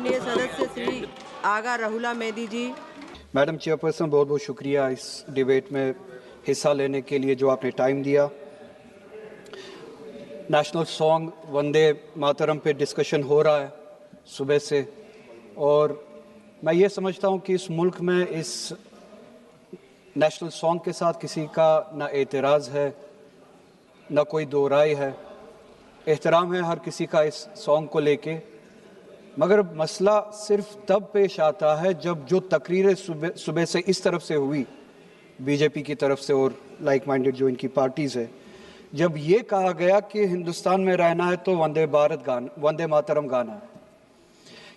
माननीय सदस्य श्री आगा राहुला मेहदी जी। Madam chairperson, बहुत बहुत शुक्रिया इस डिबेट में हिस्सा लेने के लिए जो आपने टाइम दिया। नेशनल सॉन्ग वंदे मातरम पे डिस्कशन हो रहा है सुबह से, और मैं ये समझता हूँ कि इस मुल्क में इस नेशनल सॉन्ग के साथ किसी का ना एतराज़ है, ना कोई दो राय है। एहतराम है हर किसी का इस सॉन्ग को लेके, मगर मसला सिर्फ तब पेश आता है जब जो तकरीरें सुबह से इस तरफ से हुई, बीजेपी की तरफ से और लाइक माइंडेड जो इनकी पार्टीज़ है, जब ये कहा गया कि हिंदुस्तान में रहना है तो वंदे मातरम गाना है।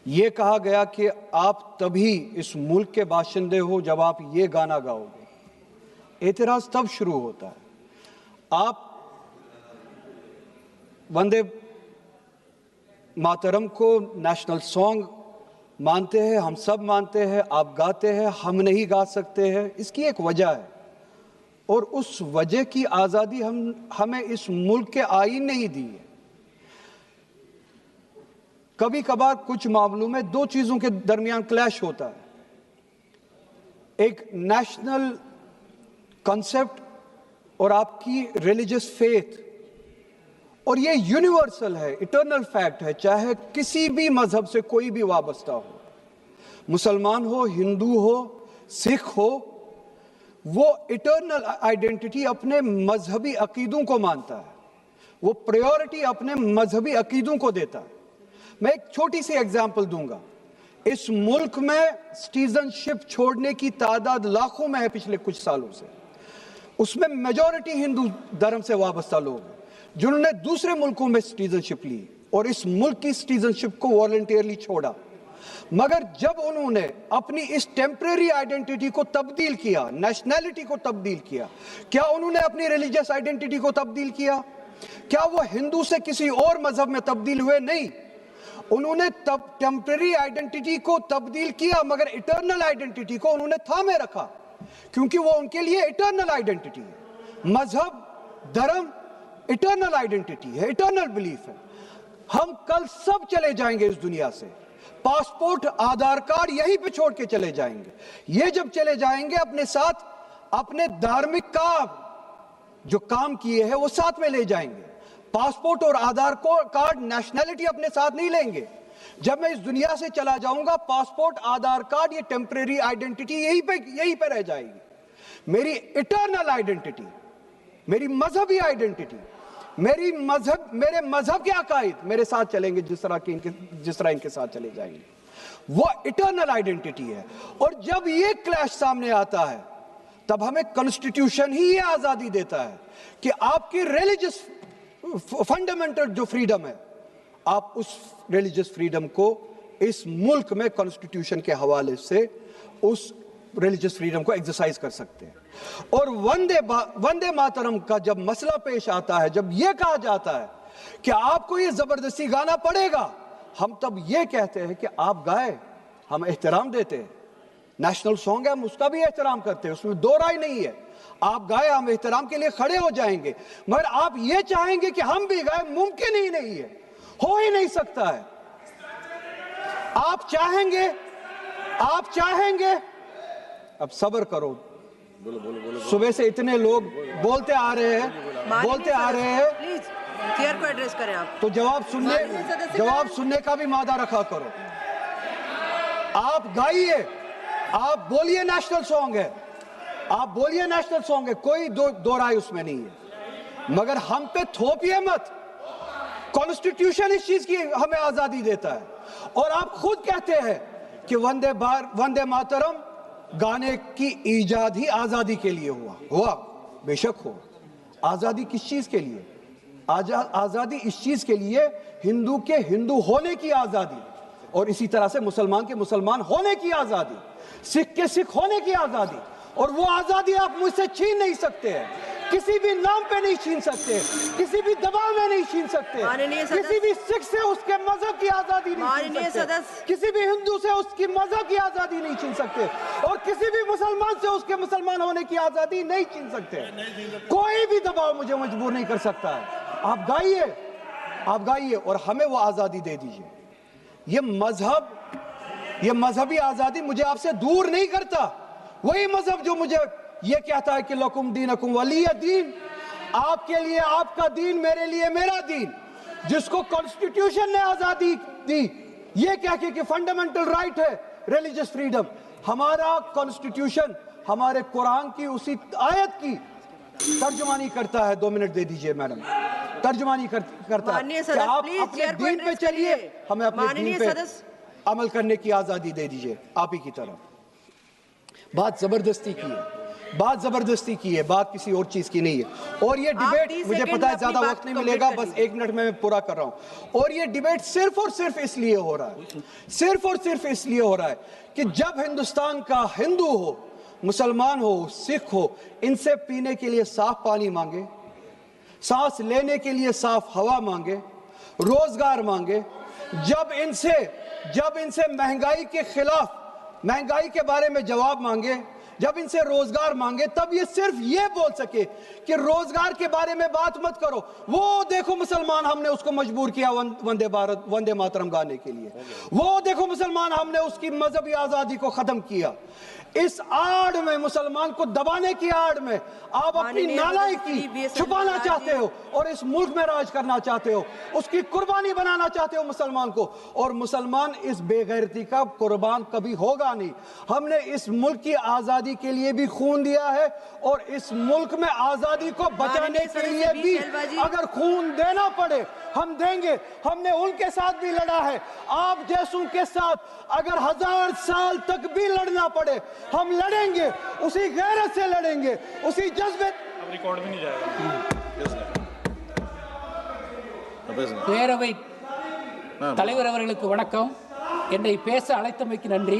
ये कहा गया कि आप तभी इस मुल्क के बाशिंदे हो जब आप ये गाना गाओगे। एतराज़ तब शुरू होता है। आप वंदे मातरम को नेशनल सॉन्ग मानते हैं, हम सब मानते हैं, आप गाते हैं, हम नहीं गा सकते हैं। इसकी एक वजह है, और उस वजह की आज़ादी हमें इस मुल्क के आईन ने ही दी है। कभी कभार कुछ मामलों में दो चीज़ों के दरमियान क्लैश होता है, एक नेशनल कॉन्सेप्ट और आपकी रिलीजियस फेथ, और ये यूनिवर्सल है, इटर्नल फैक्ट है, चाहे किसी भी मजहब से कोई भी वाबस्ता हो, मुसलमान हो, हिंदू हो, सिख हो, वो इटर्नल आइडेंटिटी अपने मजहबी अकीदों को मानता है, वो प्रायोरिटी अपने मजहबी अकीदों को देता है। मैं एक छोटी सी एग्जांपल दूंगा। इस मुल्क में सिटीजनशिप छोड़ने की तादाद लाखों में है पिछले कुछ सालों से। उसमें मेजॉरिटी हिंदू धर्म से वाबस्ता लोग हैं जिन्होंने दूसरे मुल्कों में सिटीजनशिप ली और इस मुल्क की सिटीजनशिप को वॉलंटियरली छोड़ा। मगर जब उन्होंने अपनी इस टेम्परेरी आइडेंटिटी को तब्दील किया, नेशनैलिटी को तब्दील किया, क्या उन्होंने अपनी रिलीजियस आइडेंटिटी को तब्दील किया? क्या वो हिंदू से किसी और मजहब में तब्दील हुए? नहीं, उन्होंने टेम्परेरी आइडेंटिटी को तब्दील किया, मगर इटर्नल आइडेंटिटी को उन्होंने थामे रखा, क्योंकि वो उनके लिए इटर्नल आइडेंटिटी है। मजहब, धर्म इटर्नल आइडेंटिटी है, इटर्नल बिलीफ है। हम कल सब चले जाएंगे इस दुनिया से, पासपोर्ट, आधार कार्ड यहीं पे छोड़ के चले जाएंगे। ये जब चले जाएंगे, अपने साथ अपने धार्मिक का जो काम किए हैं वो साथ में ले जाएंगे। पासपोर्ट और आधार कार्ड, नेशनैलिटी अपने साथ नहीं लेंगे। जब मैं इस दुनिया से चला जाऊंगा, पासपोर्ट, आधार कार्ड, ये टेम्परेरी आइडेंटिटी यहीं पे रह जाएगी। मेरी इटर्नल आइडेंटिटी, मेरी मजहबी आइडेंटिटी, मेरे मजहब के अकायद मेरे साथ चलेंगे, जिस तरह इनके साथ चले जाएंगे। वो इटर्नल आइडेंटिटी है। और जब ये क्लैश सामने आता है, तब हमें कॉन्स्टिट्यूशन ही ये आजादी देता है कि आपकी रिलीजियस फंडामेंटल जो फ्रीडम है, आप उस रिलीजियस फ्रीडम को इस मुल्क में कॉन्स्टिट्यूशन के हवाले से उस रिलीजियस फ्रीडम को एक्सरसाइज कर सकते हैं। और वंदे मातरम का जब मसला पेश आता है, जब यह कहा जाता है कि आपको ये जबरदस्ती गाना पड़ेगा, हम तब ये कहते हैं कि आप गाए, हम एहतराम देते हैं। नेशनल सॉन्ग है, हम उसका भी एहतराम करते हैं, उसमें दो राय नहीं है। आप गाए, हम एहतराम के लिए खड़े हो जाएंगे। मगर आप ये चाहेंगे कि हम भी गाए, मुमकिन ही नहीं है, हो ही नहीं सकता है। आप चाहेंगे, अब सब्र करो। सुबह से इतने लोग बोलते आ रहे हैं। प्लीज चेयर को एड्रेस करें आप। तो जवाब सुनने का भी मादा रखा करो। आप गाइए, आप बोलिए नेशनल सॉन्ग है, आप बोलिए नेशनल सॉन्ग है, कोई दो राय उसमें नहीं है। मगर हम पे थोपिए मत। कॉन्स्टिट्यूशन इस चीज की हमें आजादी देता है। और आप खुद कहते हैं कि वंदे मातरम गाने की ईजाद ही आजादी के लिए हुआ। बेशक हो। आजादी किस चीज के लिए? आजादी इस चीज के लिए, हिंदू के हिंदू होने की आजादी, और इसी तरह से मुसलमान के मुसलमान होने की आजादी, सिख के सिख होने की आजादी। और वो आजादी आप मुझसे छीन नहीं सकते हैं, किसी भी नाम पे नहीं छीन सकते, किसी भी दबाव में नहीं छीन सकते, किसी भी सिख से उसके मजहब की आजादी नहीं छीन सकते, किसी भी हिंदू से उसकी मजहब की आजादी नहीं छीन सकते, और किसी भी मुसलमान से उसके मुसलमान होने की आजादी नहीं छीन सकते। कोई भी दबाव मुझे मजबूर नहीं कर सकता है। आप गाइए और हमें वो आजादी दे दीजिए। ये मजहब یہ مذہبی آزادی مجھے آپ سے دور نہیں کرتا. وہی مذہب جو مجھے یہ کہتا ہے کہ لکم دینکم ولی دین, آپ کے لیے آپ کا دین, میرے لیے میرا دین, جس کو کانسٹیٹیوشن نے آزادی دی یہ کہہ کے کہ فنڈامنٹل رائٹ ہے ریلیجس فریڈم. ہمارا کانسٹیٹیوشن ہمارے قرآن کی اسی آیت کی ترجمانی کرتا ہے. 2 منٹ دے دیجئے میڈم. ترجمانی کرتا ہے کہ آپ اپنے دین پہ چلیے, ہمیں اپنے دین پہ عمل کرنے کی آزادی دے دیجئے. آپ ہی کی طرف بات زبردستی کی ہے, بات زبردستی کی ہے, بات کسی اور چیز کی نہیں ہے. اور یہ ڈیبیٹ مجھے پتا ہے زیادہ وقت نہیں ملے گا, بس 1 منٹ میں پورا کر رہا ہوں. اور یہ ڈیبیٹ صرف اور صرف اس لیے ہو رہا ہے, صرف اور صرف اس لیے ہو رہا ہے کہ جب ہندوستان کا ہندو ہو, مسلمان ہو, سکھ ہو, ان سے پینے کے لیے صاف پانی مانگے, سانس لینے کے لیے صاف ہوا مانگے, روزگار مانگے, جب ان سے مہنگائی کے خلاف, مہنگائی کے بارے میں جواب مانگے, جب ان سے روزگار مانگے, تب یہ صرف یہ بول سکے کہ روزگار کے بارے میں بات مت کرو. وہ دیکھو مسلمان, ہم نے اس کو مجبور کیا وندے ماترم گانے کے لیے. وہ دیکھو مسلمان, ہم نے اس کی مذہبی آزادی کو ختم کیا. اس آڑ میں, مسلمان کو دبانے کی آڑ میں آپ اپنی نالائکی چھپانا چاہتے ہو اور اس ملک میں راج کرنا چاہتے ہو, اس کی قربانی بنانا چاہتے ہو مسلمان کو. اور مسلمان اس بے غیرتی کا قربان کبھی ہوگا نہیں. ہم نے اس ملک کی آزادی کے لیے بھی خون دیا ہے, اور اس ملک میں آزادی کو بچانے کے لیے بھی اگر خون دینا پڑے ہم دیں گے. ہم نے ان کے ساتھ بھی لڑا ہے, آپ جیسوں کے ساتھ اگر 1000 سال تک بھی لڑنا پڑے ہم لڑیں گے, اسی غیرت سے لڑیں گے, اسی جذبے. اب ریکارڈ بھی نہیں جائے گا. பேரவை தலைவர் அவர்களுக்கு வணக்கம். என்னை பேச அழைத்தமைக்கு நன்றி.